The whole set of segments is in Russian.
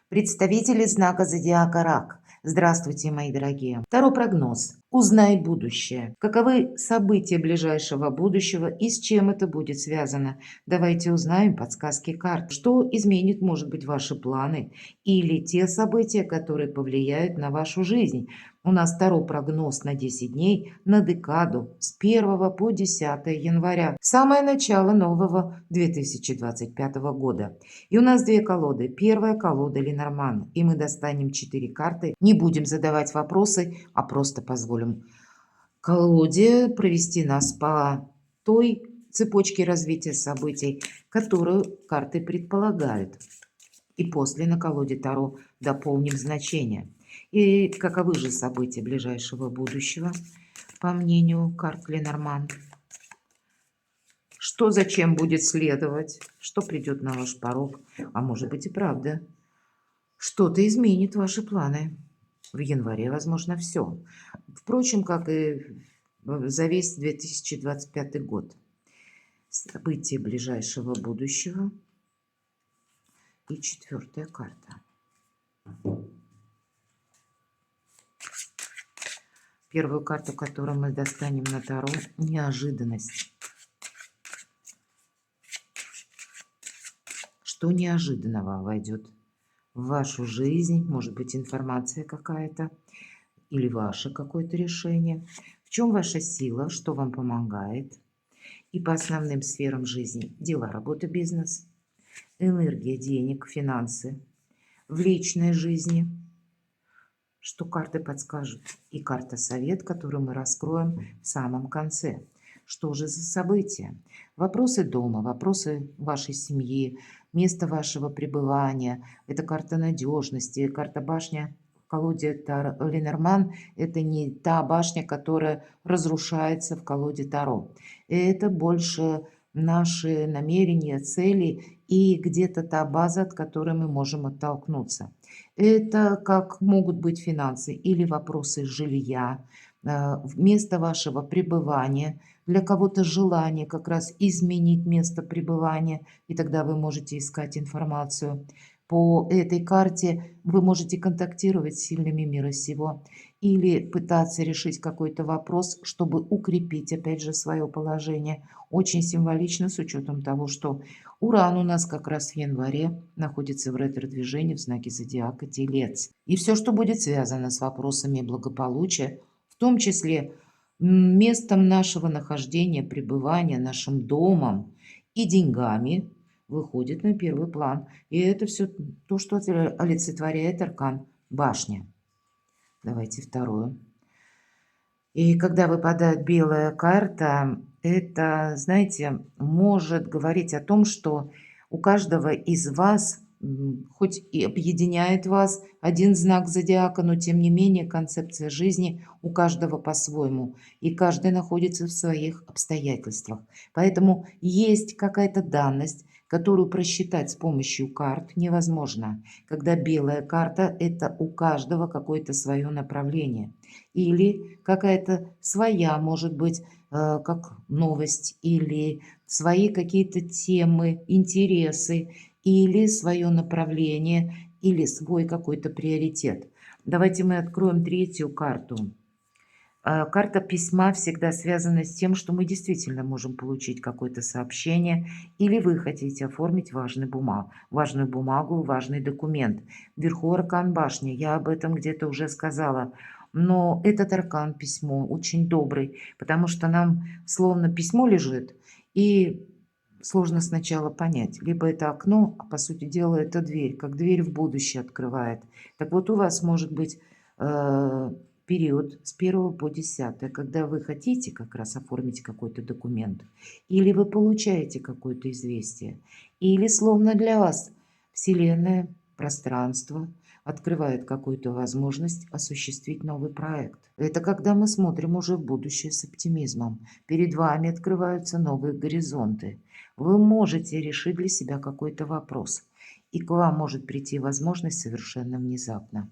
Представители знака зодиака Рак. Здравствуйте, мои дорогие. Второй прогноз. Узнай будущее. Каковы события ближайшего будущего и с чем это будет связано? Давайте узнаем подсказки карт. Что изменит, может быть, ваши планы или те события, которые повлияют на вашу жизнь. У нас второй прогноз на 10 дней, на декаду с 1 по 10 января. Самое начало нового 2025 года. И у нас две колоды. Первая колода Ленорман. И мы достанем 4 карты. Не будем задавать вопросы, а просто позволим колоде провести нас по той цепочке развития событий, которую карты предполагают. И после на колоде Таро дополним значение. И каковы же события ближайшего будущего, по мнению карт Ленорман? Что зачем будет следовать? Что придет на ваш порог? А может быть и правда. Что-то изменит ваши планы. В январе, возможно, все. Впрочем, как и за весь 2025 год. События ближайшего будущего. И четвертая карта. Первую карту, которую мы достанем на Таро, неожиданность. Что неожиданного войдет в вашу жизнь? Может быть, информация какая-то или ваше какое-то решение. В чем ваша сила, что вам помогает? И по основным сферам жизни: дела, работа, бизнес, энергия, денег, финансы, в личной жизни. Что карты подскажут? И карта совет, которую мы раскроем в самом конце. Что же за события? Вопросы дома, вопросы вашей семьи, место вашего пребывания. Это карта надежности, карта башня. В колоде Ленорман это не та башня, которая разрушается в колоде Таро. Это больше наши намерения, цели и где-то та база, от которой мы можем оттолкнуться. Это как могут быть финансы или вопросы жилья, место вашего пребывания, для кого-то желание как раз изменить место пребывания, и тогда вы можете искать информацию. По этой карте вы можете контактировать с сильными мира сего или пытаться решить какой-то вопрос, чтобы укрепить, опять же, свое положение. Очень символично с учетом того, что Уран у нас как раз в январе находится в ретро-движении в знаке зодиака Телец. И все, что будет связано с вопросами благополучия, в том числе местом нашего нахождения, пребывания, нашим домом и деньгами, выходит на первый план. И это все то, что олицетворяет аркан башня. Давайте вторую. И когда выпадает белая карта, это, знаете, может говорить о том, что у каждого из вас, хоть и объединяет вас один знак зодиака, но тем не менее концепция жизни у каждого по-своему. И каждый находится в своих обстоятельствах. Поэтому есть какая-то данность, которую просчитать с помощью карт невозможно. Когда белая карта, это у каждого какое-то свое направление. Или какая-то своя, может быть, как новость, или свои какие-то темы, интересы, или свое направление, или свой какой-то приоритет. Давайте мы откроем третью карту. Карта письма всегда связана с тем, что мы действительно можем получить какое-то сообщение, или вы хотите оформить важную бумагу, важный документ. Вверху аркан башни, я об этом где-то уже сказала. Но этот аркан письмо очень добрый, потому что нам словно письмо лежит, и сложно сначала понять. Либо это окно, а по сути дела это дверь, как дверь в будущее открывает. Так вот у вас может быть период с 1 по 10, когда вы хотите как раз оформить какой-то документ, или вы получаете какое-то известие, или словно для вас Вселенная, пространство открывает какую-то возможность осуществить новый проект. Это когда мы смотрим уже в будущее с оптимизмом. Перед вами открываются новые горизонты. Вы можете решить для себя какой-то вопрос, и к вам может прийти возможность совершенно внезапно.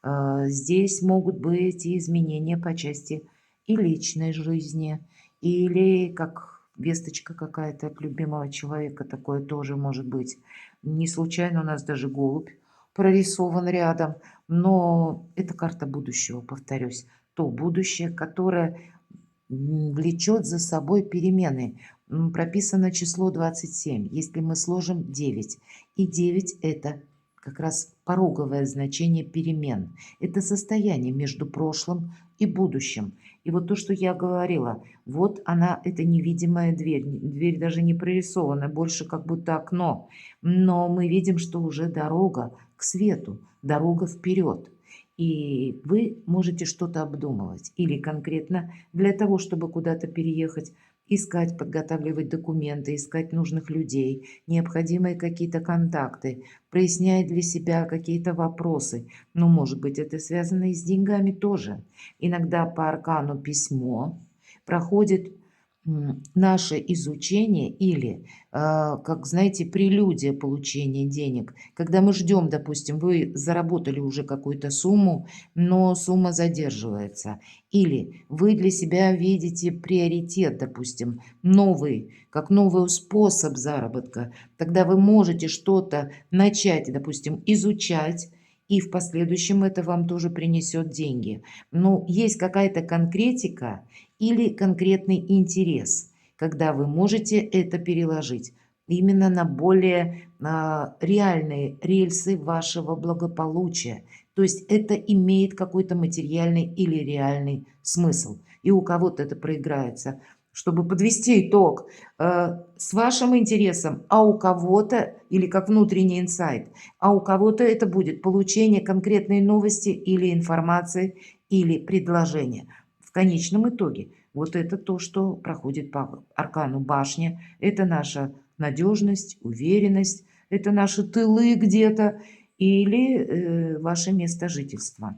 Здесь могут быть и изменения по части и личной жизни, или как весточка какая-то от любимого человека, такое тоже может быть. Не случайно у нас даже голубь прорисован рядом, но это карта будущего, повторюсь. То будущее, которое влечет за собой перемены. Прописано число 27. Если мы сложим 9, и 9 это как раз пороговое значение перемен. Это состояние между прошлым и будущим. И вот то, что я говорила, вот она, это невидимая дверь. Дверь даже не прорисована, больше как будто окно. Но мы видим, что уже дорога к свету, дорога вперед. И вы можете что-то обдумывать. Или конкретно для того, чтобы куда-то переехать, искать, подготавливать документы, искать нужных людей, необходимые какие-то контакты, прояснять для себя какие-то вопросы. Но, может быть, это связано и с деньгами тоже. Иногда по аркану письмо проходит наше изучение или, как знаете, прелюдия получения денег. Когда мы ждем, допустим, вы заработали уже какую-то сумму, но сумма задерживается. Или вы для себя видите приоритет, допустим, новый, как новый способ заработка. Тогда вы можете что-то начать, допустим, изучать, и в последующем это вам тоже принесет деньги. Но есть какая-то конкретика или конкретный интерес, когда вы можете это переложить именно на более реальные рельсы вашего благополучия. То есть это имеет какой-то материальный или реальный смысл. И у кого-то это проиграется. Чтобы подвести итог, с вашим интересом, а у кого-то, или как внутренний инсайт, а у кого-то это будет получение конкретной новости или информации, или предложения. В конечном итоге, вот это то, что проходит по аркану башни, это наша надежность, уверенность, это наши тылы где-то или ваше место жительства.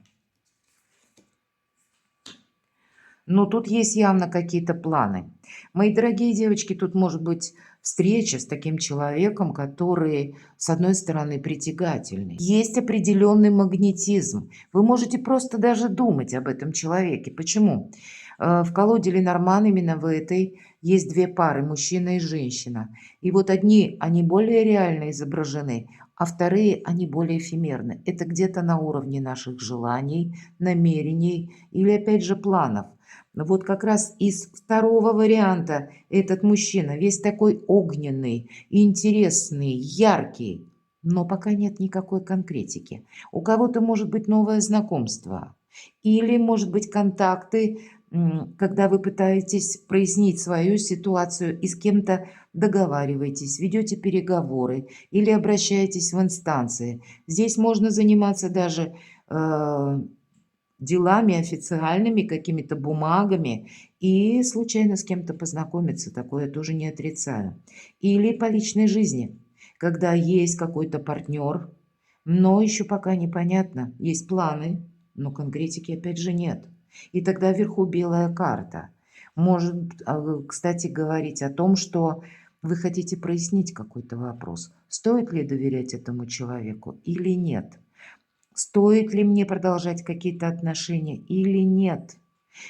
Но тут есть явно какие-то планы. Мои дорогие девочки, тут может быть встреча с таким человеком, который, с одной стороны, притягательный. Есть определенный магнетизм. Вы можете просто даже думать об этом человеке. Почему? В колоде Ленорман именно в этой есть две пары, мужчина и женщина. И вот одни, они более реально изображены, а вторые, они более эфемерны. Это где-то на уровне наших желаний, намерений или, опять же, планов. Вот как раз из второго варианта этот мужчина весь такой огненный, интересный, яркий, но пока нет никакой конкретики. У кого-то может быть новое знакомство или, может быть, контакты, когда вы пытаетесь прояснить свою ситуацию и с кем-то договариваетесь, ведете переговоры или обращаетесь в инстанции. Здесь можно заниматься даже делами официальными, какими-то бумагами и случайно с кем-то познакомиться, такое тоже не отрицаю. Или по личной жизни, когда есть какой-то партнер, но еще пока непонятно, есть планы, но конкретики опять же нет. И тогда вверху белая карта. Может, кстати, говорить о том, что вы хотите прояснить какой-то вопрос. Стоит ли доверять этому человеку или нет? Стоит ли мне продолжать какие-то отношения или нет?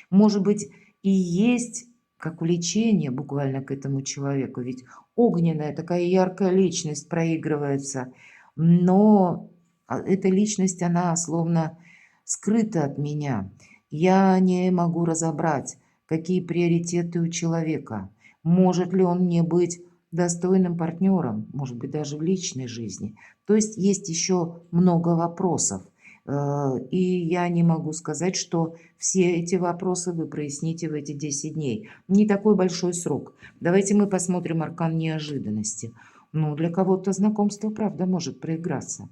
Может быть, и есть как влечение буквально к этому человеку, ведь огненная такая яркая личность проигрывается, но эта личность, она словно скрыта от меня. Я не могу разобрать, какие приоритеты у человека. Может ли он мне быть достойным партнером, может быть, даже в личной жизни. То есть еще много вопросов. И я не могу сказать, что все эти вопросы вы проясните в эти 10 дней. Не такой большой срок. Давайте мы посмотрим аркан неожиданности. Ну, для кого-то знакомство, правда, может проиграться.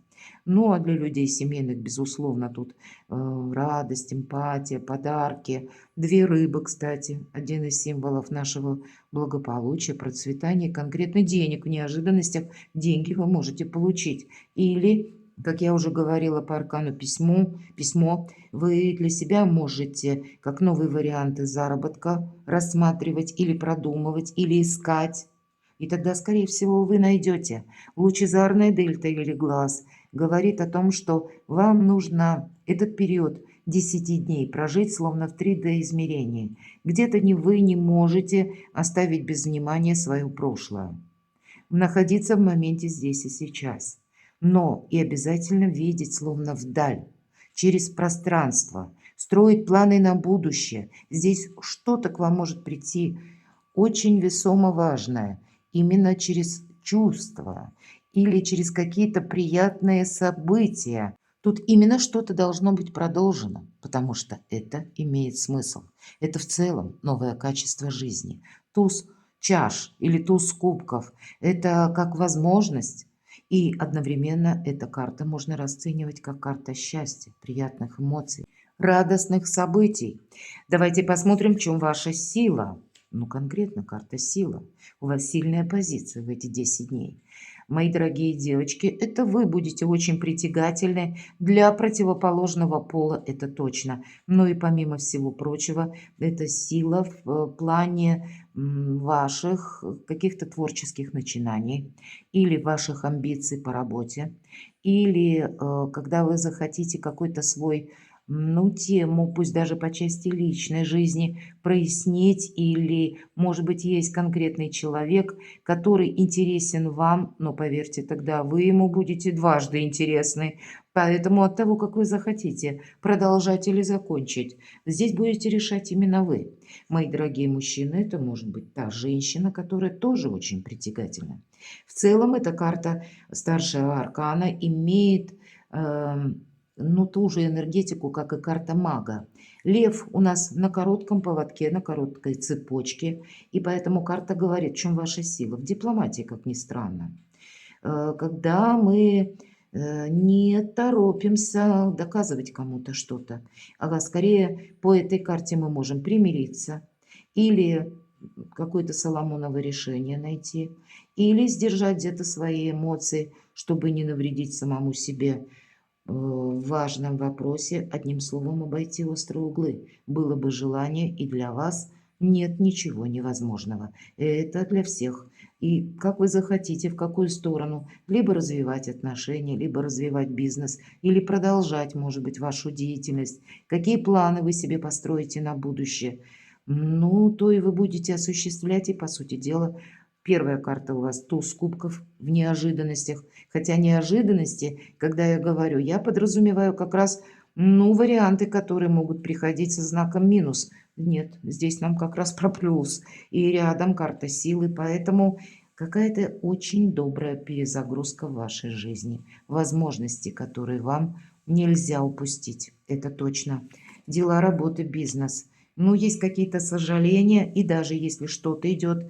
Ну, а для людей семейных, безусловно, тут радость, эмпатия, подарки. Две рыбы, кстати, один из символов нашего благополучия, процветания, конкретно денег. В неожиданностях деньги вы можете получить. Или, как я уже говорила по аркану письмо, вы для себя можете как новые варианты заработка рассматривать или продумывать, или искать. И тогда, скорее всего, вы найдете. Лучезарная дельта или глаз говорит о том, что вам нужно этот период 10 дней прожить словно в 3D-измерении. Где-то вы не можете оставить без внимания свое прошлое. Находиться в моменте здесь и сейчас. но и обязательно видеть словно вдаль, через пространство, строить планы на будущее. Здесь что-то к вам может прийти очень весомо важное, именно через чувства или через какие-то приятные события. Тут именно что-то должно быть продолжено, потому что это имеет смысл. Это в целом новое качество жизни. Туз чаш или туз кубков– это как возможность, и одновременно эта карта можно расценивать как карта счастья, приятных эмоций, радостных событий. Давайте посмотрим, в чем ваша сила. Ну, конкретно карта сила. У вас сильная позиция в эти 10 дней. Мои дорогие девочки, это вы будете очень притягательны для противоположного пола, это точно. Но и помимо всего прочего, это сила в плане ваших каких-то творческих начинаний или ваших амбиций по работе, или когда вы захотите какой-то свой тему, пусть даже по части личной жизни, прояснить, или, может быть, есть конкретный человек, который интересен вам, но, поверьте, тогда вы ему будете дважды интересны. Поэтому от того, как вы захотите продолжать или закончить, здесь будете решать именно вы. Мои дорогие мужчины, это может быть та женщина, которая тоже очень притягательна. В целом, эта карта старшего аркана имеет ту же энергетику, как и карта мага. Лев у нас на коротком поводке, на короткой цепочке, и поэтому карта говорит, в чем ваша сила. В дипломатии, как ни странно. Когда мы не торопимся доказывать кому-то что-то, а скорее по этой карте мы можем примириться или какое-то соломоново решение найти, или сдержать где-то свои эмоции, чтобы не навредить самому себе в важном вопросе, одним словом, обойти острые углы. Было бы желание, и для вас нет ничего невозможного. Это для всех. И как вы захотите, в какую сторону, либо развивать отношения, либо развивать бизнес, или продолжать, может быть, вашу деятельность, какие планы вы себе построите на будущее, то и вы будете осуществлять, и, по сути дела, первая карта у вас туз кубков в неожиданностях. Хотя неожиданности, когда я говорю, я подразумеваю как раз, варианты, которые могут приходить со знаком минус. Нет, здесь нам как раз про плюс. И рядом карта силы, поэтому какая-то очень добрая перезагрузка в вашей жизни. Возможности, которые вам нельзя упустить. Это точно. Дела, работы, бизнес. Есть какие-то сожаления, и даже если что-то идет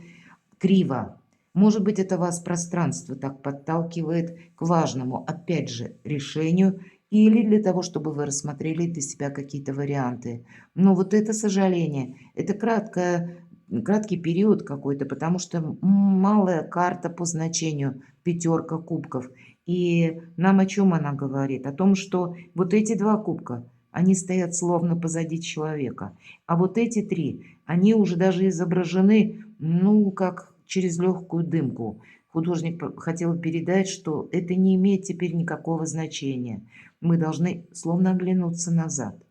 криво. Может быть, это вас пространство так подталкивает к важному, опять же, решению, или для того, чтобы вы рассмотрели для себя какие-то варианты. Но вот это сожаление, это краткий период какой-то, потому что малая карта по значению, пятерка кубков. И нам о чем она говорит? О том, что вот эти два кубка, они стоят словно позади человека. А вот эти три, они уже даже изображены, как через легкую дымку. Художник хотел передать, что это не имеет теперь никакого значения. Мы должны словно оглянуться назад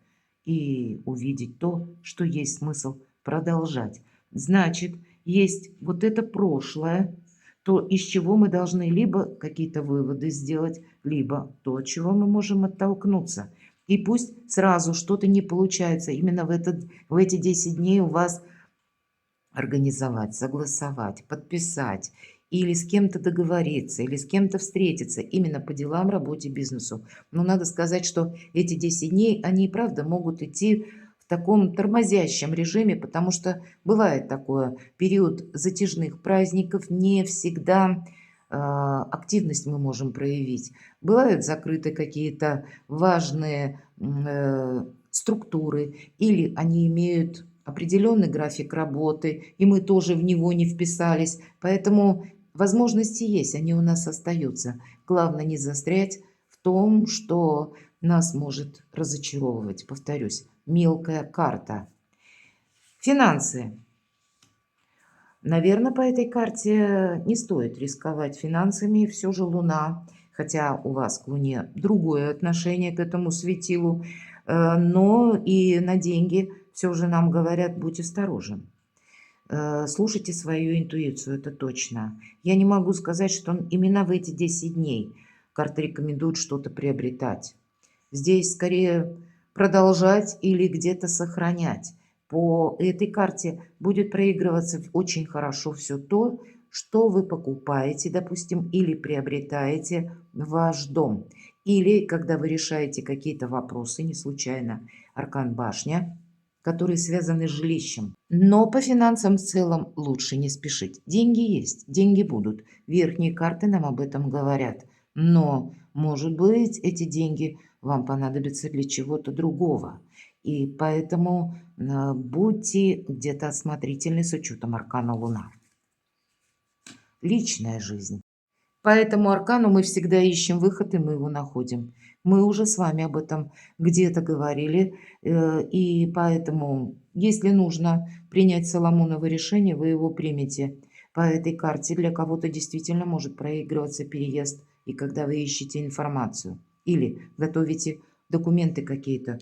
и увидеть то, что есть смысл продолжать. Значит, есть вот это прошлое, то, из чего мы должны либо какие-то выводы сделать, либо то, от чего мы можем оттолкнуться. И пусть сразу что-то не получается, именно в эти 10 дней у вас организовать, согласовать, подписать или с кем-то договориться, или с кем-то встретиться именно по делам, работе, бизнесу. Но надо сказать, что эти 10 дней, они и правда могут идти в таком тормозящем режиме, потому что бывает такое, период затяжных праздников, не всегда активность мы можем проявить. Бывают закрыты какие-то важные структуры, или они имеют определенный график работы, и мы тоже в него не вписались. Поэтому возможности есть, они у нас остаются. Главное не застрять в том, что нас может разочаровывать. Повторюсь, мелкая карта. Финансы. Наверное, по этой карте не стоит рисковать финансами. Все же Луна, хотя у вас к Луне другое отношение к этому светилу, но и на деньги все же нам говорят, будь осторожен. Слушайте свою интуицию, это точно. Я не могу сказать, что именно в эти 10 дней Карта рекомендует что-то приобретать. Здесь скорее продолжать или где-то сохранять. По этой карте будет проигрываться очень хорошо все то, что вы покупаете, допустим, или приобретаете в ваш дом. Или когда вы решаете какие-то вопросы, не случайно аркан башня, которые связаны с жилищем. Но по финансам в целом лучше не спешить. Деньги есть, деньги будут. Верхние карты нам об этом говорят. Но, может быть, эти деньги вам понадобятся для чего-то другого. И поэтому будьте где-то осмотрительны с учетом аркана Луна. Личная жизнь. По этому аркану мы всегда ищем выход, и мы его находим. Мы уже с вами об этом где-то говорили, и поэтому, если нужно принять Соломоново решение, вы его примете. По этой карте для кого-то действительно может проигрываться переезд, и когда вы ищете информацию, или готовите документы какие-то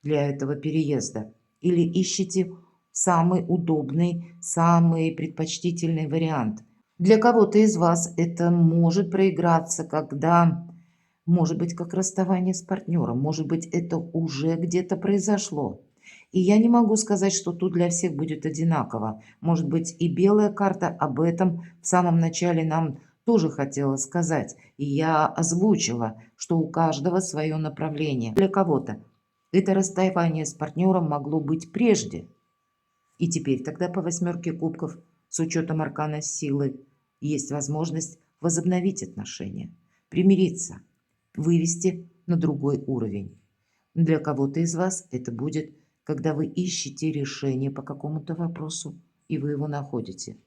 для этого переезда, или ищете самый удобный, самый предпочтительный вариант. Для кого-то из вас это может проиграться, когда, может быть, как расставание с партнером, может быть, это уже где-то произошло. И я не могу сказать, что тут для всех будет одинаково. Может быть, и белая карта об этом в самом начале нам тоже хотела сказать. И я озвучила, что у каждого свое направление. Для кого-то это расставание с партнером могло быть прежде. И теперь тогда по восьмерке кубков с учетом аркана силы есть возможность возобновить отношения, примириться, вывести на другой уровень. Для кого-то из вас это будет, когда вы ищете решение по какому-то вопросу, и вы его находите.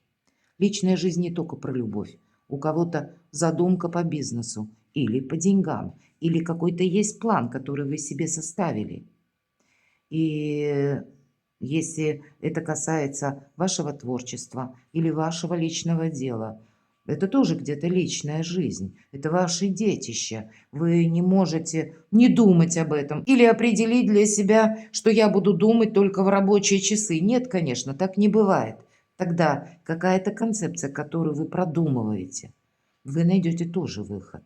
Личная жизнь не только про любовь. У кого-то задумка по бизнесу или по деньгам, или какой-то есть план, который вы себе составили. И если это касается вашего творчества или вашего личного дела, это тоже где-то личная жизнь, это ваше детище. Вы не можете не думать об этом или определить для себя, что я буду думать только в рабочие часы. Нет, конечно, так не бывает. Тогда какая-то концепция, которую вы продумываете, вы найдете тоже выход.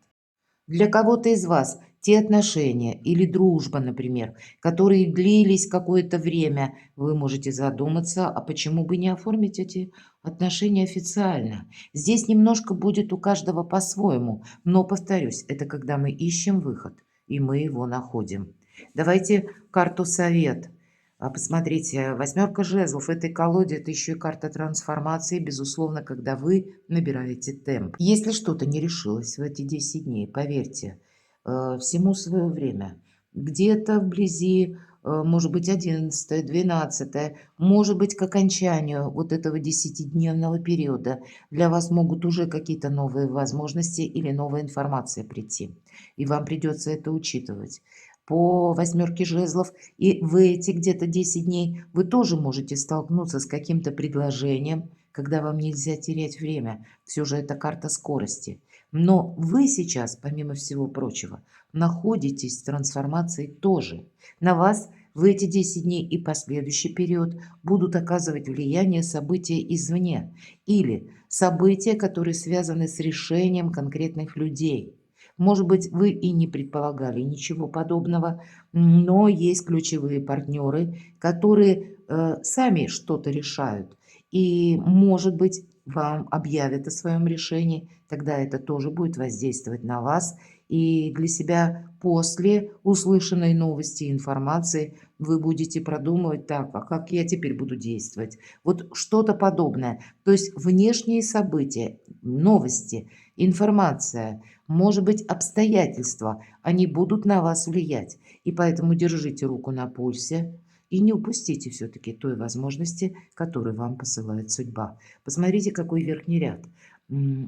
Для кого-то из вас те отношения или дружба, например, которые длились какое-то время, вы можете задуматься, а почему бы не оформить эти отношения официально. Здесь немножко будет у каждого по-своему, но, повторюсь, это когда мы ищем выход, и мы его находим. Давайте карту совет. Посмотрите, восьмерка жезлов в этой колоде – это еще и карта трансформации, безусловно, когда вы набираете темп. Если что-то не решилось в эти 10 дней, поверьте, всему свое время. Где-то вблизи, может быть, 11, 12, может быть, к окончанию вот этого 10-дневного периода для вас могут уже какие-то новые возможности или новая информация прийти. И вам придется это учитывать. По восьмерке жезлов и в эти где-то 10 дней вы тоже можете столкнуться с каким-то предложением, когда вам нельзя терять время. Все же это карта скорости. Но вы сейчас, помимо всего прочего, находитесь в трансформации тоже. На вас в эти 10 дней и последующий период будут оказывать влияние события извне или события, которые связаны с решением конкретных людей. Может быть, вы и не предполагали ничего подобного, но есть ключевые партнеры, которые сами что-то решают. И, может быть, вам объявят о своем решении, тогда это тоже будет воздействовать на вас. И для себя после услышанной новости и информации вы будете продумывать, так, а как я теперь буду действовать? Вот что-то подобное. То есть внешние события, новости, информация, может быть, обстоятельства, они будут на вас влиять. И поэтому держите руку на пульсе и не упустите все-таки той возможности, которую вам посылает судьба. Посмотрите, какой верхний ряд.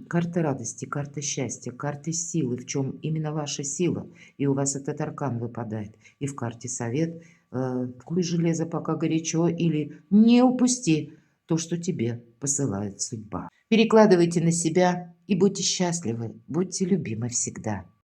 Карта радости, карта счастья, карта силы, в чем именно ваша сила. И у вас этот аркан выпадает. И в карте совет, куй железо пока горячо, или не упусти то, что тебе посылает судьба. Перекладывайте на себя и будьте счастливы, будьте любимы всегда.